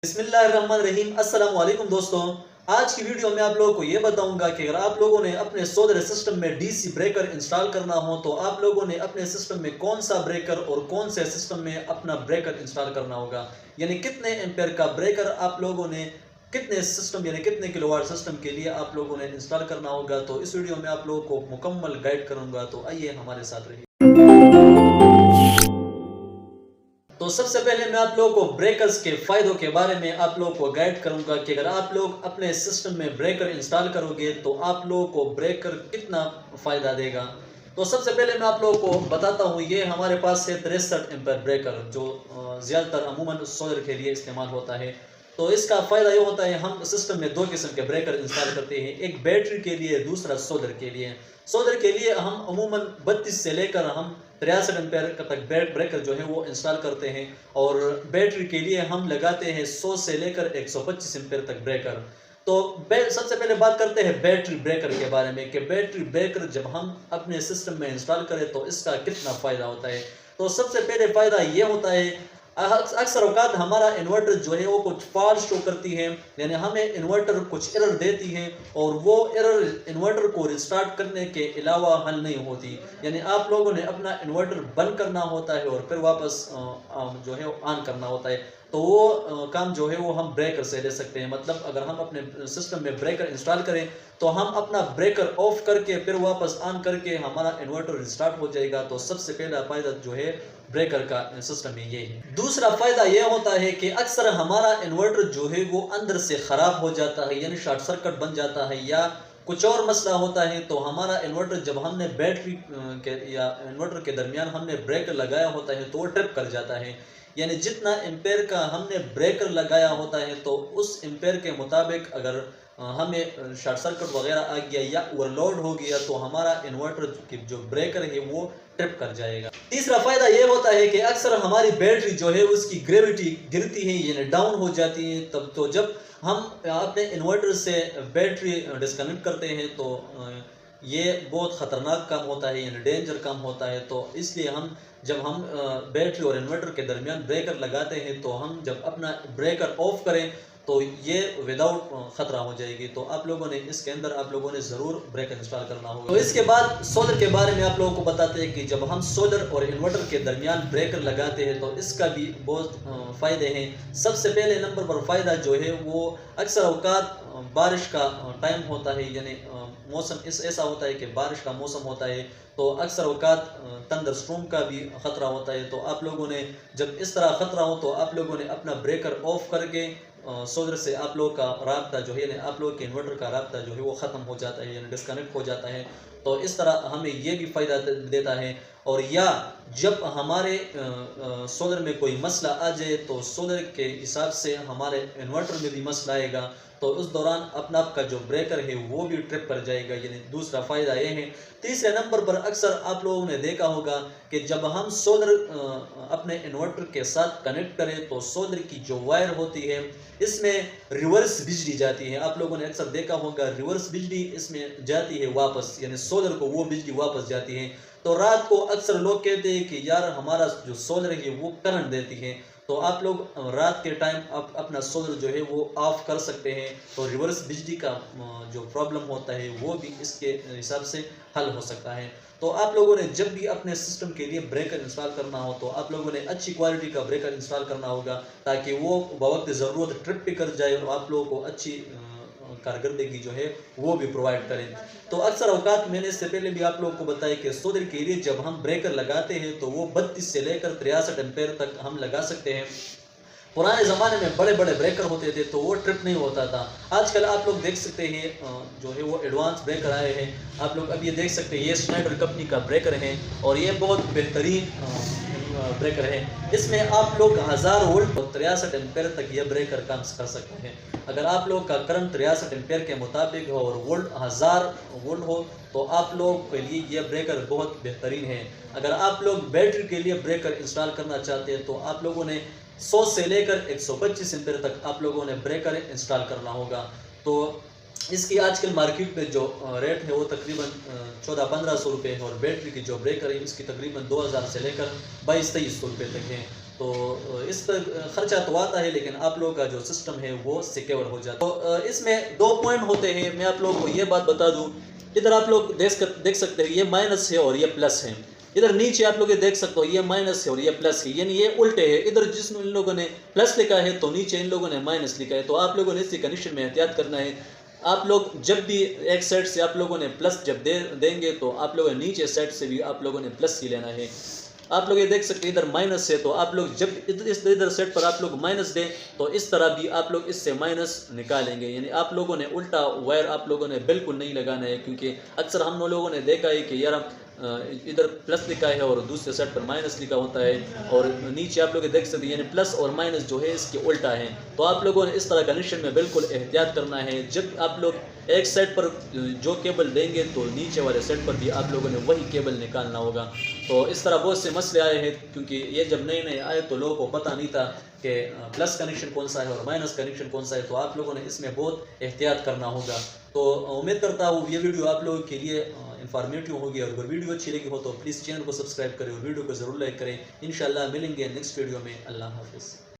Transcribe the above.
बिस्मिल्लाहिर्रहमानिर्रहीम। अस्सलाम वालेकुम दोस्तों, आज की वीडियो में आप लोगों को ये बताऊंगा कि अगर आप लोगों ने अपने सोलर सिस्टम में डीसी ब्रेकर इंस्टॉल करना हो तो आप लोगों ने अपने सिस्टम में कौन सा ब्रेकर और कौन से सिस्टम में अपना ब्रेकर इंस्टॉल करना होगा। यानी कितने एम्पेयर का ब्रेकर आप लोगों ने कितने सिस्टम यानी कितने किलोवाट सिस्टम के लिए आप लोगों ने इंस्टॉल करना होगा। तो इस वीडियो में आप लोगों को मुकम्मल गाइड करूंगा, तो आइए हमारे साथ रहिए। तो सबसे पहले मैं आप लोगों को ब्रेकर्स के फायदों के बारे में आप लोगों को गाइड करूंगा कि अगर आप लोग अपने सिस्टम में ब्रेकर इंस्टॉल करोगे तो आप लोगों को ब्रेकर कितना फायदा देगा। तो सबसे पहले मैं आप लोगों को बताता हूं, ये हमारे पास है 63 एम्पेयर ब्रेकर जो ज़्यादातर अमूमन सोलर के लिए इस्तेमाल होता है। तो इसका फ़ायदा ये होता है, हम सिस्टम में दो किस्म के ब्रेकर इंस्टॉल करते हैं, एक बैटरी के लिए, दूसरा सोलर के लिए। सोलर के लिए हम अमूमन 32 से लेकर हम 63 एम्पेयर तक ब्रेकर जो है वो इंस्टॉल करते हैं, और बैटरी के लिए हम लगाते हैं 100 से लेकर 125 एम्पेयर तक ब्रेकर। तो सबसे पहले बात करते हैं बैटरी ब्रेकर के बारे में कि बैटरी ब्रेकर जब हम अपने सिस्टम में इंस्टॉल करें तो इसका कितना फ़ायदा होता है। तो सबसे पहले फ़ायदा ये होता है, अक्सर औकात हमारा इन्वर्टर जो है वो कुछ फॉल्ट शो करती है, यानी हमें इन्वर्टर कुछ एरर देती है और वो एरर इन्वर्टर को रिस्टार्ट करने के अलावा हल नहीं होती। यानी आप लोगों ने अपना इन्वर्टर बंद करना होता है और फिर वापस जो है ऑन करना होता है। तो वो काम जो है वो हम ब्रेकर से ले सकते हैं। मतलब अगर हम अपने सिस्टम में ब्रेकर इंस्टॉल करें तो हम अपना ब्रेकर ऑफ करके फिर वापस ऑन करके हमारा इन्वर्टर रिस्टार्ट हो जाएगा। तो सबसे पहला फायदा जो है ब्रेकर का सिस्टम में ये है। दूसरा फायदा यह होता है कि अक्सर हमारा इन्वर्टर जो है वो अंदर से खराब हो जाता है, यानी शॉर्ट सर्किट बन जाता है या कुछ और मसला होता है। तो हमारा इन्वर्टर जब हमने बैटरी के या इन्वर्टर के दरमियान हमने ब्रेकर लगाया होता है तो वो ट्रिप कर जाता है। यानी जितना एम्पेयर का हमने ब्रेकर लगाया होता है तो उस एम्पेयर के मुताबिक अगर हमें शॉर्ट सर्किट वगैरह आ गया या ओवरलोड हो गया तो हमारा इन्वर्टर की जो ब्रेकर है वो ट्रिप कर जाएगा। तीसरा फायदा ये होता है कि अक्सर हमारी बैटरी जो है उसकी ग्रेविटी गिरती है, यानी डाउन हो जाती है। तब तो जब हम अपने इन्वर्टर से बैटरी डिस्कनेक्ट करते हैं तो ये बहुत ख़तरनाक काम होता है, यानी डेंजर काम होता है। तो इसलिए जब हम बैटरी और इन्वर्टर के दरमियान ब्रेकर लगाते हैं तो हम जब अपना ब्रेकर ऑफ करें तो ये विदाउट ख़तरा हो जाएगी। तो आप लोगों ने इसके अंदर आप लोगों ने ज़रूर ब्रेकर इंस्टॉल करना होगा। तो इसके बाद सोलर के बारे में आप लोगों को बताते हैं कि जब हम सोलर और इन्वर्टर के दरमियान ब्रेकर लगाते हैं तो इसका भी बहुत फ़ायदे हैं। सबसे पहले नंबर पर फ़ायदा जो है वो अक्सर औकात बारिश का टाइम होता है, यानी मौसम ऐसा होता है कि बारिश का मौसम होता है तो अक्सर औकात थंडर स्टॉर्म का भी ख़तरा होता है। तो आप लोगों ने जब इस तरह ख़तरा हो तो आप लोगों ने अपना ब्रेकर ऑफ करके सोलर से आप लोगों का राब्ता जो है, आप लोगों के इन्वर्टर का राब्ता जो है वो ख़त्म हो जाता है, यानी डिस्कनेक्ट हो जाता है। तो इस तरह हमें ये भी फ़ायदा देता है। और या जब हमारे सोलर में कोई मसला आ जाए तो सोलर के हिसाब से हमारे इन्वर्टर में भी मसला आएगा तो उस दौरान अपना आपका जो ब्रेकर है वो भी ट्रिप कर जाएगा, यानी दूसरा फ़ायदा ये है। तीसरे नंबर पर अक्सर आप लोगों ने देखा होगा कि जब हम सोलर अपने इन्वर्टर के साथ कनेक्ट करें तो सोलर की जो वायर होती है इसमें रिवर्स बिजली जाती है। आप लोगों ने अक्सर देखा होगा रिवर्स बिजली इसमें जाती है वापस, यानी सोलर को वो बिजली वापस जाती है। तो रात को अक्सर लोग कहते हैं कि यार हमारा जो सोलर है वो करंट देती है, तो आप लोग रात के टाइम आप अपना सोलर जो है वो ऑफ कर सकते हैं। तो रिवर्स बिजली का जो प्रॉब्लम होता है वो भी इसके हिसाब से हल हो सकता है। तो आप लोगों ने जब भी अपने सिस्टम के लिए ब्रेकर इंस्टॉल करना हो तो आप लोगों ने अच्छी क्वालिटी का ब्रेकर इंस्टॉल करना होगा ताकि वो बवक्त ज़रूरत ट्रिप पे कर जाए और आप लोगों को अच्छी कारकर्दगी जो है वो भी प्रोवाइड करें। तो अक्सर औकात मैंने इससे पहले भी आप लोगों को बताया कि सोलर के लिए जब हम ब्रेकर लगाते हैं तो वो 32 से लेकर 63 एम्पेयर तक हम लगा सकते हैं। पुराने ज़माने में बड़े बड़े ब्रेकर होते थे तो वो ट्रिप नहीं होता था। आजकल आप लोग देख सकते हैं जो है वो एडवांस ब्रेकर आए हैं। आप लोग अब ये देख सकते हैं, ये स्नाइडर कंपनी का ब्रेकर है और ये बहुत बेहतरीन ब्रेकर है। इसमें आप लोग 1000 वोल्ट और 63 एम्पेयर तक ये ब्रेकर काम कर सकते हैं। अगर आप लोग का करंट 63 एम्पेयर के मुताबिक हो और वोल्ट 1000 वोल्ट हो तो आप लोग के लिए ये ब्रेकर बहुत बेहतरीन है। अगर आप लोग बैटरी के लिए ब्रेकर इंस्टॉल करना चाहते हैं तो आप लोगों ने 100 से लेकर 125 एम्पेयर तक आप लोगों ने ब्रेकर इंस्टॉल करना होगा। तो इसकी आजकल मार्केट में जो रेट है वो तकरीबन 1400-1500 रुपये है और बैटरी की जो ब्रेकर है इसकी तकरीबन 2000 से लेकर 2200-2300 रुपये तक है। तो इस पर खर्चा तो आता है, लेकिन आप लोगों का जो सिस्टम है वो सिक्योर हो जाता है। तो इसमें 2 पॉइंट होते हैं। मैं आप लोगों को ये बात बता दूं, इधर आप लोग देख सकते हैं ये माइनस है और ये प्लस है। इधर नीचे आप लोग ये देख सकते हो ये माइनस है और ये प्लस है, यानी ये उल्टे है। इधर जिसमें इन लोगों ने प्लस लिखा है तो नीचे इन लोगों ने माइनस लिखा है। तो आप लोगों ने इसी कंडीशन में एहतियात करना है। आप लोग जब भी एक साइड से आप लोगों ने प्लस जब देंगे तो आप लोगों ने नीचे साइड से भी आप लोगों ने प्लस ही लेना है। आप लोग ये देख सकते हैं इधर माइनस है, तो आप लोग जब इधर सेट पर आप लोग माइनस दें तो इस तरह भी आप लोग इससे माइनस निकालेंगे। यानी आप लोगों ने उल्टा वायर आप लोगों ने बिल्कुल नहीं लगाना है, क्योंकि अक्सर हम लोगों ने देखा है कि यार इधर प्लस लिखा है और दूसरे सेट पर माइनस लिखा होता है, और नीचे आप लोग देख सकते हैं यानी प्लस और माइनस जो है इसके उल्टा है। तो आप लोगों ने इस तरह कंडीशन में बिल्कुल एहतियात करना है। जब आप लोग एक सेट पर जो केबल देंगे तो नीचे वाले सेट पर भी आप लोगों ने वही केबल निकालना होगा। तो इस तरह बहुत से मसले आए हैं, क्योंकि ये जब नए नए आए तो लोगों को पता नहीं था कि प्लस कनेक्शन कौन सा है और माइनस कनेक्शन कौन सा है। तो आप लोगों ने इसमें बहुत एहतियात करना होगा। तो उम्मीद करता हूँ ये वीडियो आप लोगों के लिए इंफॉर्मेटिव होगी, और अगर वीडियो अच्छी लगी हो तो प्लीज़ चैनल को सब्सक्राइब करें और वीडियो को ज़रूर लाइक करें। इंशाल्लाह मिलेंगे नेक्स्ट वीडियो में। अल्लाह हाफिज़।